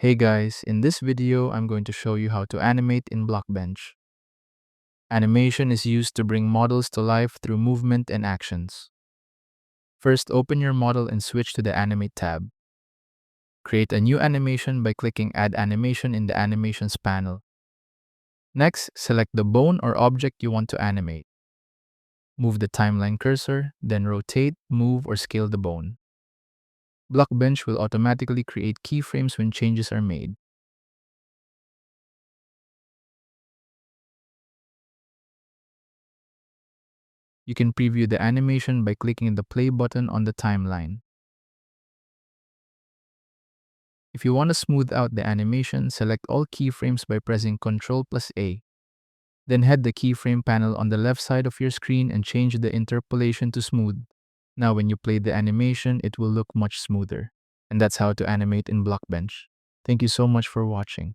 Hey guys, in this video, I'm going to show you how to animate in Blockbench. Animation is used to bring models to life through movement and actions. First, open your model and switch to the Animate tab. Create a new animation by clicking Add Animation in the Animations panel. Next, select the bone or object you want to animate. Move the timeline cursor, then rotate, move, or scale the bone. Blockbench will automatically create keyframes when changes are made. You can preview the animation by clicking the play button on the timeline. If you want to smooth out the animation, select all keyframes by pressing Ctrl+A. Then head the keyframe panel on the left side of your screen and change the interpolation to smooth. Now when you play the animation, it will look much smoother. And that's how to animate in Blockbench. Thank you so much for watching.